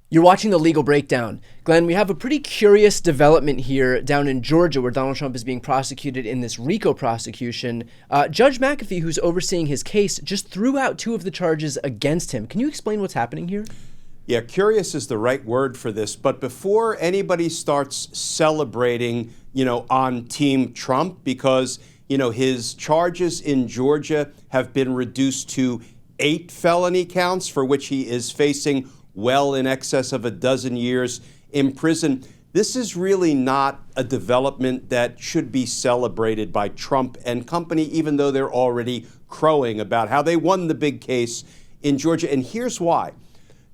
You're watching The Legal Breakdown. Glenn, we have a pretty curious development here down in Georgia where Donald Trump is being prosecuted in this RICO prosecution. Judge McAfee, who's overseeing his case, just threw out two of the charges against him. Can you explain what's happening here? Yeah, curious is the right word for this. But before anybody starts celebrating, on Team Trump, because, his charges in Georgia have been reduced to 8 felony counts for which he is facing well in excess of a dozen years in prison. This is really not a development that should be celebrated by Trump and company, even though they're already crowing about how they won the big case in Georgia. And here's why.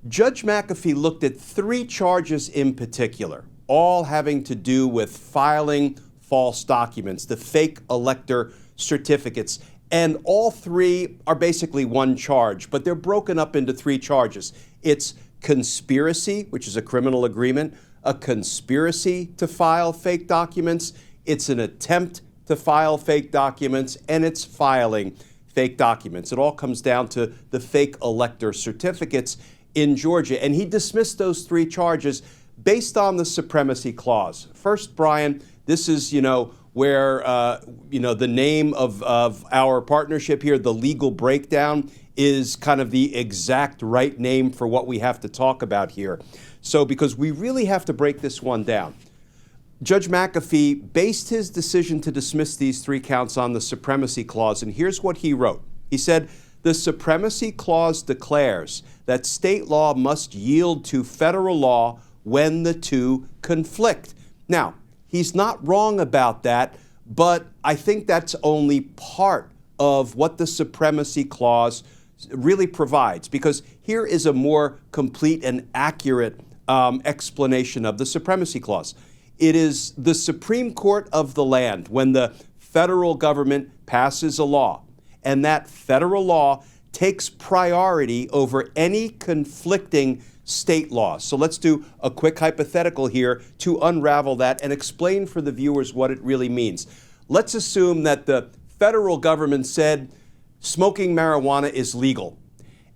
Judge McAfee looked at 3 charges in particular, all having to do with filing false documents, the fake elector certificates. And all 3 are basically one charge, but they're broken up into 3 charges. It's conspiracy, which is a criminal agreement, a conspiracy to file fake documents, it's an attempt to file fake documents, and it's filing fake documents. It all comes down to the fake elector certificates in Georgia. And he dismissed those 3 charges based on the supremacy clause. First, Brian, this is, where, the name of our partnership here, The Legal Breakdown, is kind of the exact right name for what we have to talk about here. So, because we really have to break this one down. Judge McAfee based his decision to dismiss these 3 counts on the supremacy clause, and here's what he wrote. He said, "The supremacy clause declares that state law must yield to federal law when the two conflict." Now, he's not wrong about that, but I think that's only part of what the supremacy clause really provides, because here is a more complete and accurate explanation of the supremacy clause. It is the Supreme Court of the land when the federal government passes a law, and that federal law takes priority over any conflicting state laws. So let's do a quick hypothetical here to unravel that and explain for the viewers what it really means. Let's assume that the federal government said smoking marijuana is legal,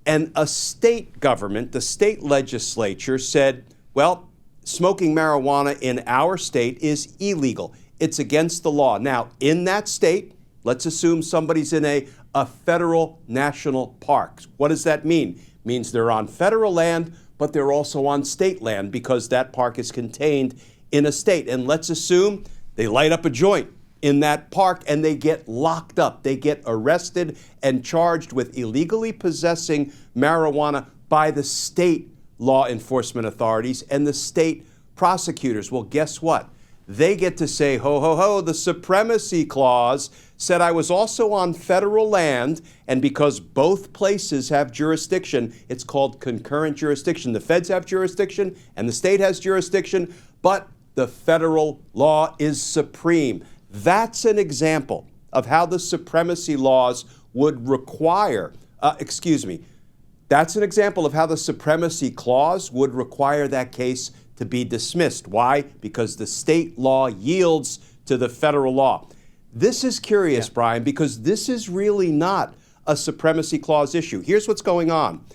and a state government, the state legislature, said, well, smoking marijuana in our state is illegal. It's against the law. Now, in that state, let's assume somebody's in a federal national park. What does that mean? It means they're on federal land, but they're also on state land because that park is contained in a state. And let's assume they light up a joint in that park and they get locked up. They get arrested and charged with illegally possessing marijuana by the state law enforcement authorities and the state prosecutors. Well, guess what? They get to say, ho, ho, ho, the supremacy clause said I was also on federal land, and because both places have jurisdiction, it's called concurrent jurisdiction. The feds have jurisdiction and the state has jurisdiction, but the federal law is supreme. That's an example of how the supremacy laws would require, that's an example of how the supremacy clause would require that case to be dismissed. Why? Because the state law yields to the federal law. This is curious, Brian, because this is really not a supremacy clause issue. Here's what's going on.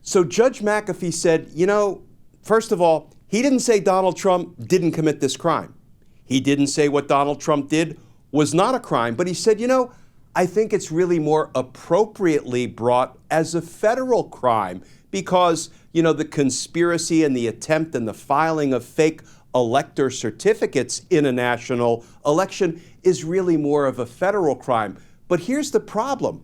So Judge McAfee said, first of all, he didn't say Donald Trump didn't commit this crime. He didn't say what Donald Trump did was not a crime, but he said, I think it's really more appropriately brought as a federal crime because, the conspiracy and the attempt and the filing of fake elector certificates in a national election is really more of a federal crime. But here's the problem.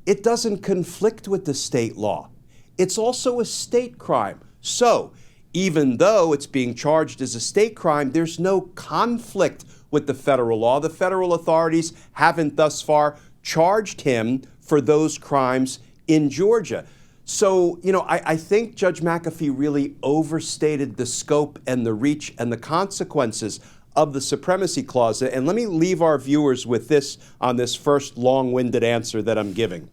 It doesn't conflict with the state law. It's also a state crime. So even though it's being charged as a state crime, there's no conflict with the federal law. The federal authorities haven't thus far charged him for those crimes in Georgia. So, I think Judge McAfee really overstated the scope and the reach and the consequences of the supremacy clause. And let me leave our viewers with this on this first long-winded answer that I'm giving.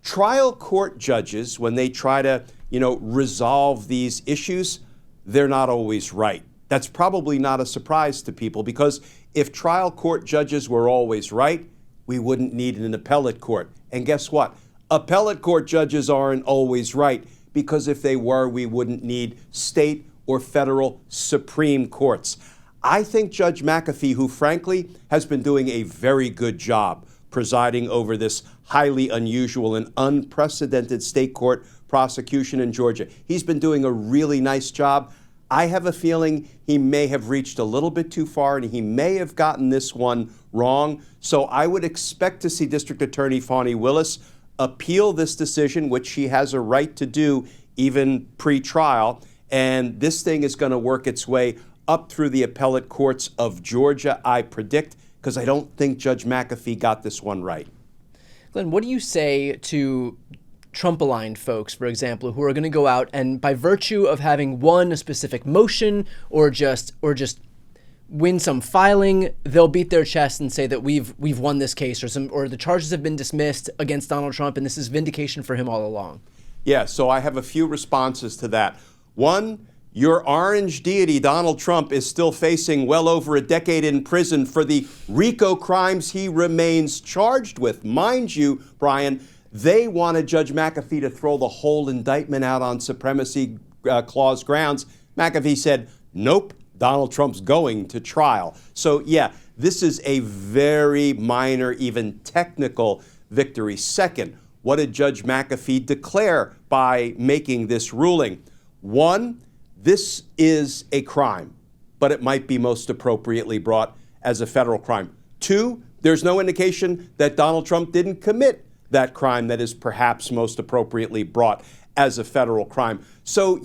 Trial court judges, when they try to, resolve these issues, they're not always right. That's probably not a surprise to people because if trial court judges were always right, we wouldn't need an appellate court. And guess what? Appellate court judges aren't always right because if they were, we wouldn't need state or federal Supreme Courts. I think Judge McAfee, who frankly has been doing a very good job presiding over this highly unusual and unprecedented state court prosecution in Georgia, he's been doing a really nice job. I have a feeling he may have reached a little bit too far and he may have gotten this one wrong. So I would expect to see District Attorney Fani Willis appeal this decision, which she has a right to do even pre-trial. And this thing is going to work its way up through the appellate courts of Georgia, I predict, because I don't think Judge McAfee got this one right. Glenn, what do you say to Trump-aligned folks, for example, who are going to go out and by virtue of having won a specific motion or just win some filing, they'll beat their chest and say that we've won this case or the charges have been dismissed against Donald Trump and this is vindication for him all along? Yeah, so I have a few responses to that. One, your orange deity, Donald Trump, is still facing well over a decade in prison for the RICO crimes he remains charged with. Mind you, Brian, they wanted Judge McAfee to throw the whole indictment out on supremacy clause grounds. McAfee said, nope, Donald Trump's going to trial. So, yeah, this is a very minor, even technical victory. Second, what did Judge McAfee declare by making this ruling? One, this is a crime, but it might be most appropriately brought as a federal crime. Two, there's no indication that Donald Trump didn't commit that crime that is perhaps most appropriately brought as a federal crime. So,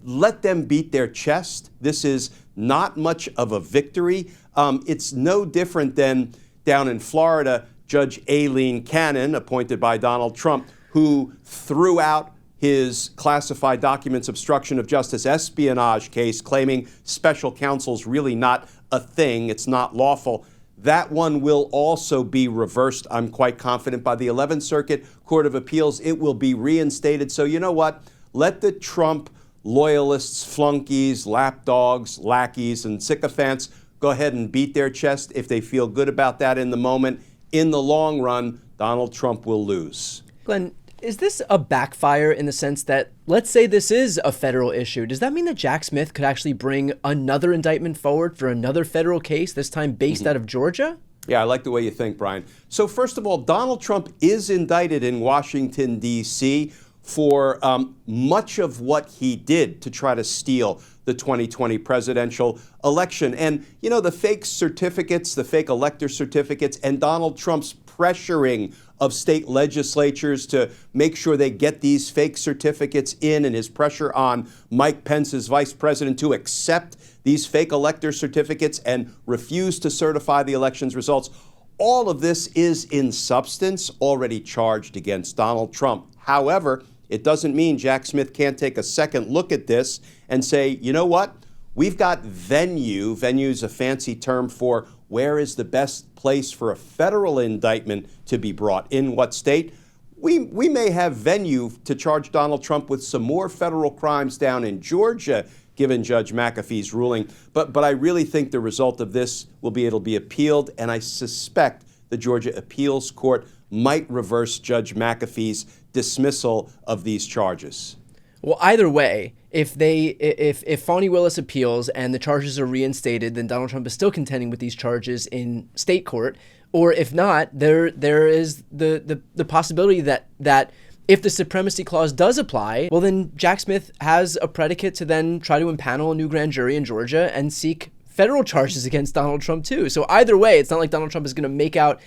let them beat their chest. This is not much of a victory. It's no different than down in Florida, Judge Aileen Cannon, appointed by Donald Trump, who threw out his classified documents obstruction of justice espionage case, claiming special counsel's really not a thing, it's not lawful. That one will also be reversed, I'm quite confident, by the 11th Circuit Court of Appeals. It will be reinstated. So you know what? Let the Trump loyalists, flunkies, lapdogs, lackeys, and sycophants go ahead and beat their chest if they feel good about that in the moment. In the long run, Donald Trump will lose. Glenn, is this a backfire in the sense that, let's say this is a federal issue, does that mean that Jack Smith could actually bring another indictment forward for another federal case, this time based out of Georgia? Yeah, I like the way you think, Brian. So first of all, Donald Trump is indicted in Washington, D.C. for much of what he did to try to steal the 2020 presidential election. And, the fake certificates, the fake elector certificates, and Donald Trump's pressuring of state legislatures to make sure they get these fake certificates in, and his pressure on Mike Pence's vice president to accept these fake elector certificates and refuse to certify the election's results. All of this is in substance already charged against Donald Trump. However, it doesn't mean Jack Smith can't take a second look at this and say, you know what? We've got venue. Venue is a fancy term for where is the best place for a federal indictment to be brought, in what state. We may have venue to charge Donald Trump with some more federal crimes down in Georgia, given Judge McAfee's ruling. But I really think the result of this will be it'll be appealed, and I suspect the Georgia Appeals Court might reverse Judge McAfee's dismissal of these charges. Well, either way, if Fani Willis appeals and the charges are reinstated, then Donald Trump is still contending with these charges in state court. Or if not, there is the possibility that if the supremacy clause does apply, well, then Jack Smith has a predicate to then try to impanel a new grand jury in Georgia and seek federal charges against Donald Trump too. So either way, it's not like Donald Trump is going to make out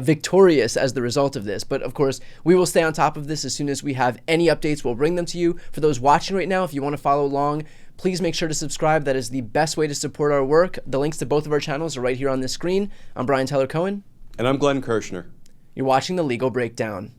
victorious as the result of this. But of course, we will stay on top of this. As soon as we have any updates, we'll bring them to you. For those watching right now, if you want to follow along, please make sure to subscribe. That is the best way to support our work. The links to both of our channels are right here on this screen. I'm Brian Tyler Cohen. And I'm Glenn Kirshner. You're watching The Legal Breakdown.